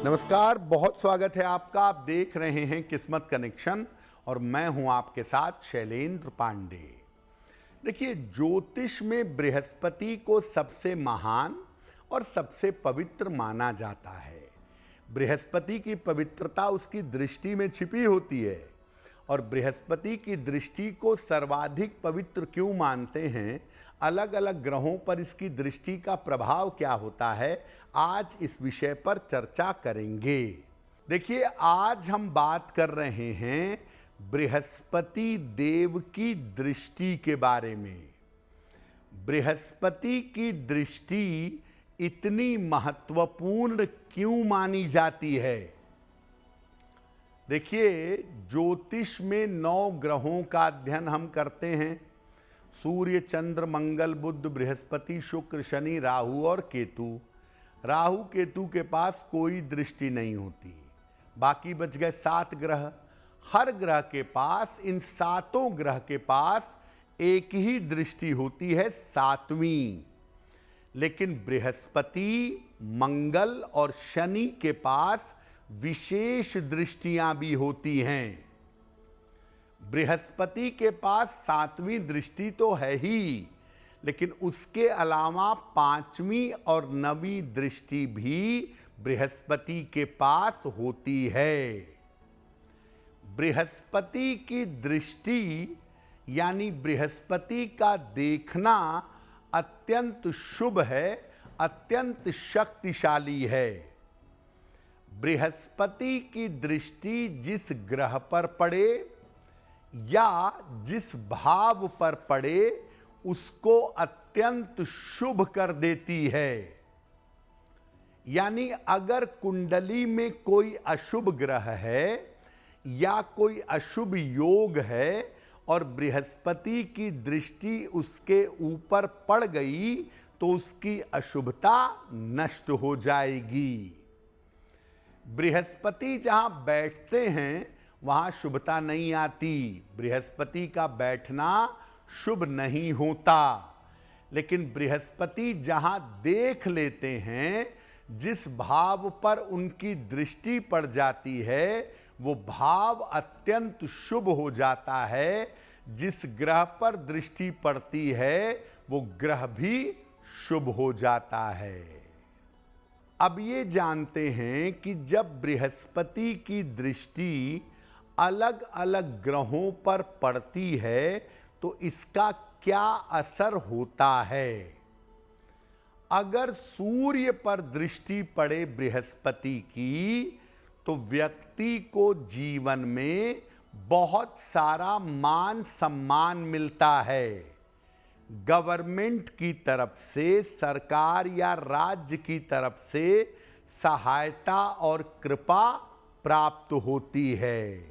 नमस्कार, बहुत स्वागत है आपका। आप देख रहे हैं किस्मत कनेक्शन और मैं हूं आपके साथ शैलेंद्र पांडे। देखिए, ज्योतिष में बृहस्पति को सबसे महान और सबसे पवित्र माना जाता है। बृहस्पति की पवित्रता उसकी दृष्टि में छिपी होती है। और बृहस्पति की दृष्टि को सर्वाधिक पवित्र क्यों मानते हैं, अलग अलग ग्रहों पर इसकी दृष्टि का प्रभाव क्या होता है, आज इस विषय पर चर्चा करेंगे। देखिए, आज हम बात कर रहे हैं बृहस्पति देव की दृष्टि के बारे में। बृहस्पति की दृष्टि इतनी महत्वपूर्ण क्यों मानी जाती है? देखिए, ज्योतिष में 9 ग्रहों का अध्ययन हम करते हैं। सूर्य, चंद्र, मंगल, बुध, बृहस्पति, शुक्र, शनि, राहु और केतु। राहु केतु के पास कोई दृष्टि नहीं होती, बाकी बच गए 7 ग्रह। हर ग्रह के पास, इन 7 ग्रह के पास एक ही दृष्टि होती है, 7वीं। लेकिन बृहस्पति, मंगल और शनि के पास विशेष दृष्टियां भी होती हैं। बृहस्पति के पास 7वीं दृष्टि तो है ही, लेकिन उसके अलावा 5वीं और 9वीं दृष्टि भी बृहस्पति के पास होती है। बृहस्पति की दृष्टि यानी बृहस्पति का देखना अत्यंत शुभ है, अत्यंत शक्तिशाली है। बृहस्पति की दृष्टि जिस ग्रह पर पड़े या जिस भाव पर पड़े, उसको अत्यंत शुभ कर देती है। यानी अगर कुंडली में कोई अशुभ ग्रह है या कोई अशुभ योग है और बृहस्पति की दृष्टि उसके ऊपर पड़ गई, तो उसकी अशुभता नष्ट हो जाएगी। बृहस्पति जहां बैठते हैं वहां शुभता नहीं आती। बृहस्पति का बैठना शुभ नहीं होता। लेकिन बृहस्पति जहां देख लेते हैं, जिस भाव पर उनकी दृष्टि पड़ जाती है, वो भाव अत्यंत शुभ हो जाता है। जिस ग्रह पर दृष्टि पड़ती है, वो ग्रह भी शुभ हो जाता है। अब ये जानते हैं कि जब बृहस्पति की दृष्टि अलग अलग ग्रहों पर पड़ती है, तो इसका क्या असर होता है। अगर सूर्य पर दृष्टि पड़े बृहस्पति की, तो व्यक्ति को जीवन में बहुत सारा मान सम्मान मिलता है। गवर्नमेंट की तरफ से, सरकार या राज्य की तरफ से सहायता और कृपा प्राप्त होती है।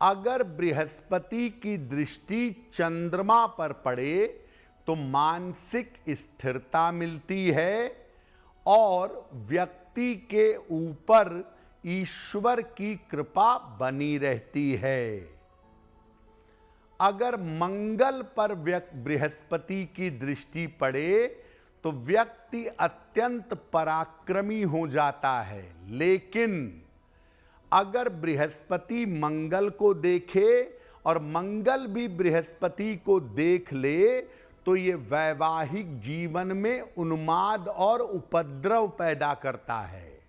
अगर बृहस्पति की दृष्टि चंद्रमा पर पड़े, तो मानसिक स्थिरता मिलती है और व्यक्ति के ऊपर ईश्वर की कृपा बनी रहती है। अगर मंगल पर बृहस्पति की दृष्टि पड़े, तो व्यक्ति अत्यंत पराक्रमी हो जाता है। लेकिन अगर बृहस्पति मंगल को देखे और मंगल भी बृहस्पति को देख ले, तो ये वैवाहिक जीवन में उन्माद और उपद्रव पैदा करता है।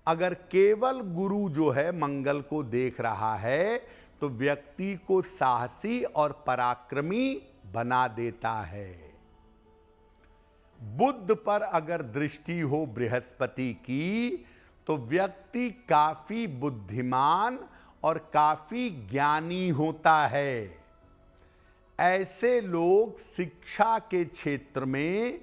अगर केवल गुरु जो है मंगल को देख रहा है, तो व्यक्ति को साहसी और पराक्रमी बना देता है। बुध पर अगर दृष्टि हो बृहस्पति की, तो व्यक्ति काफी बुद्धिमान और काफी ज्ञानी होता है। ऐसे लोग शिक्षा के क्षेत्र में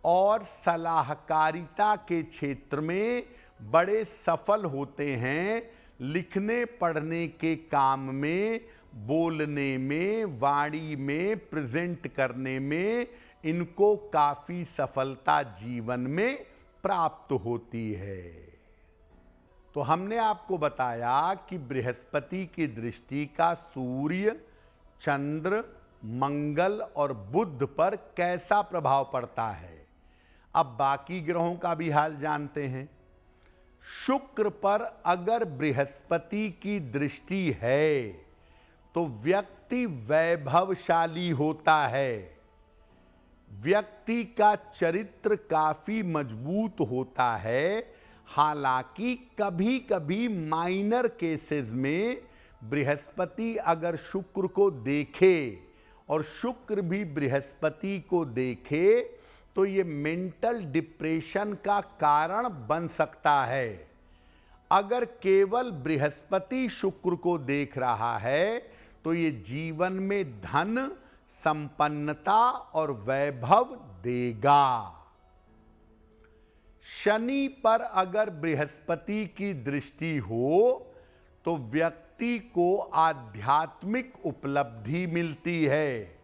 और सलाहकारिता के क्षेत्र में बड़े सफल होते हैं। लिखने पढ़ने के काम में, बोलने में, वाणी में, प्रेजेंट करने में इनको काफी सफलता जीवन में प्राप्त होती है। तो हमने आपको बताया कि बृहस्पति की दृष्टि का सूर्य, चंद्र, मंगल और बुध पर कैसा प्रभाव पड़ता है। अब बाकी ग्रहों का भी हाल जानते हैं। शुक्र पर अगर बृहस्पति की दृष्टि है तो व्यक्ति वैभवशाली होता है, व्यक्ति का चरित्र काफी मजबूत होता है। हालांकि कभी कभी माइनर केसेस में बृहस्पति अगर शुक्र को देखे और शुक्र भी बृहस्पति को देखे तो ये मेंटल डिप्रेशन का कारण बन सकता है। अगर केवल बृहस्पति शुक्र को देख रहा है तो ये जीवन में धन, संपन्नता और वैभव देगा। शनि पर अगर बृहस्पति की दृष्टि हो तो व्यक्ति को आध्यात्मिक उपलब्धि मिलती है।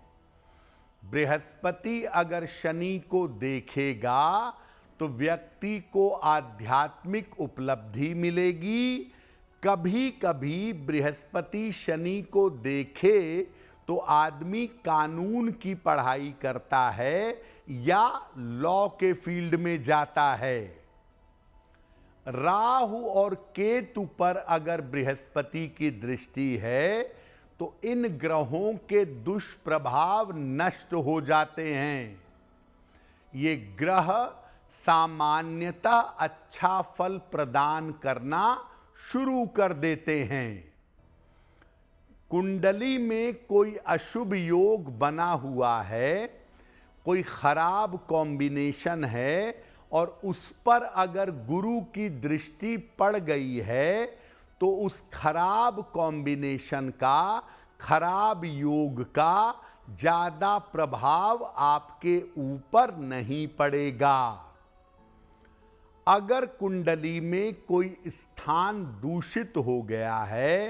बृहस्पति अगर शनि को देखेगा तो व्यक्ति को आध्यात्मिक उपलब्धि मिलेगी। कभी कभी बृहस्पति शनि को देखे तो आदमी कानून की पढ़ाई करता है या लॉ के फील्ड में जाता है। राहु और केतु पर अगर बृहस्पति की दृष्टि है तो इन ग्रहों के दुष्प्रभाव नष्ट हो जाते हैं। ये ग्रह सामान्यतः अच्छा फल प्रदान करना शुरू कर देते हैं। कुंडली में कोई अशुभ योग बना हुआ है, कोई खराब कॉम्बिनेशन है और उस पर अगर गुरु की दृष्टि पड़ गई है तो उस खराब कॉम्बिनेशन का, खराब योग का ज्यादा प्रभाव आपके ऊपर नहीं पड़ेगा। अगर कुंडली में कोई स्थान दूषित हो गया है,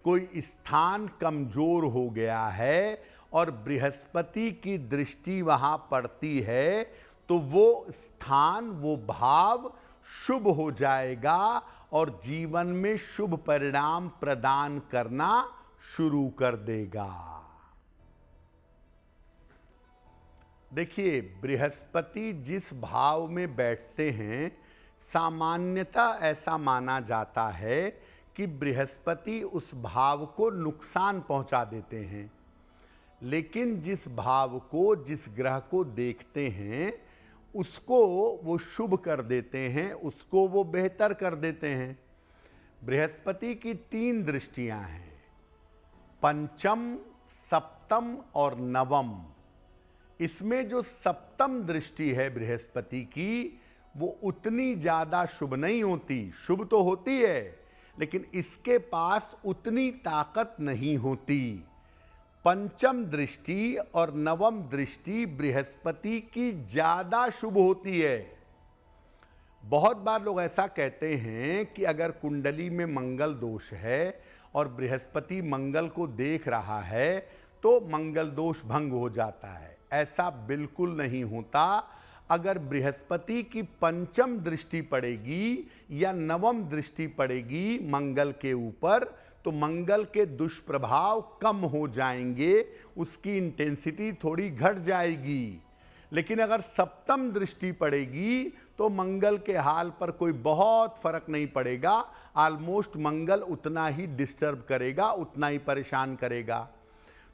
कोई स्थान कमजोर हो गया है और बृहस्पति की दृष्टि वहां पड़ती है तो वो स्थान, वो भाव शुभ हो जाएगा और जीवन में शुभ परिणाम प्रदान करना शुरू कर देगा। देखिए, बृहस्पति जिस भाव में बैठते हैं सामान्यतः ऐसा माना जाता है कि बृहस्पति उस भाव को नुकसान पहुंचा देते हैं, लेकिन जिस भाव को, जिस ग्रह को देखते हैं उसको वो शुभ कर देते हैं, उसको वो बेहतर कर देते हैं। बृहस्पति की 3 दृष्टियां हैं, पंचम, सप्तम और नवम। इसमें जो सप्तम दृष्टि है बृहस्पति की वो उतनी ज्यादा शुभ नहीं होती। शुभ तो होती है लेकिन इसके पास उतनी ताकत नहीं होती। पंचम दृष्टि और नवम दृष्टि बृहस्पति की ज्यादा शुभ होती है। बहुत बार लोग ऐसा कहते हैं कि अगर कुंडली में मंगल दोष है और बृहस्पति मंगल को देख रहा है तो मंगल दोष भंग हो जाता है। ऐसा बिल्कुल नहीं होता। अगर बृहस्पति की पंचम दृष्टि पड़ेगी या नवम दृष्टि पड़ेगी मंगल के ऊपर तो मंगल के दुष्प्रभाव कम हो जाएंगे, उसकी इंटेंसिटी थोड़ी घट जाएगी। लेकिन अगर सप्तम दृष्टि पड़ेगी तो मंगल के हाल पर कोई बहुत फर्क नहीं पड़ेगा। ऑलमोस्ट मंगल उतना ही डिस्टर्ब करेगा, उतना ही परेशान करेगा।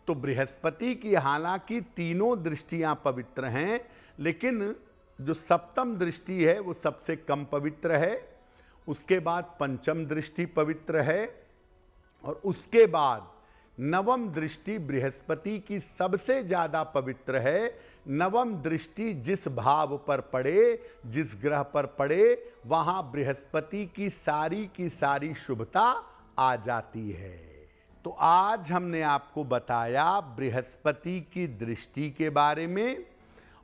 तो बृहस्पति की हालांकि तीनों दृष्टियां पवित्र हैं, लेकिन जो सप्तम दृष्टि है वो सबसे कम पवित्र है। उसके बाद पंचम दृष्टि पवित्र है और उसके बाद नवम दृष्टि बृहस्पति की सबसे ज्यादा पवित्र है। नवम दृष्टि जिस भाव पर पड़े, जिस ग्रह पर पड़े, वहां बृहस्पति की सारी शुभता आ जाती है। तो आज हमने आपको बताया बृहस्पति की दृष्टि के बारे में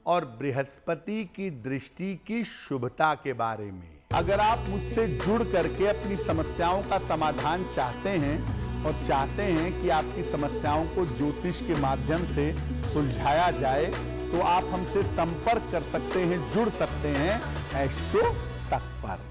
और बृहस्पति की दृष्टि की शुभता के बारे में। अगर आप मुझसे जुड़ करके अपनी समस्याओं का समाधान चाहते हैं और चाहते हैं कि आपकी समस्याओं को ज्योतिष के माध्यम से सुलझाया जाए तो आप हमसे संपर्क कर सकते हैं, जुड़ सकते हैं एस्ट्रो तक पर।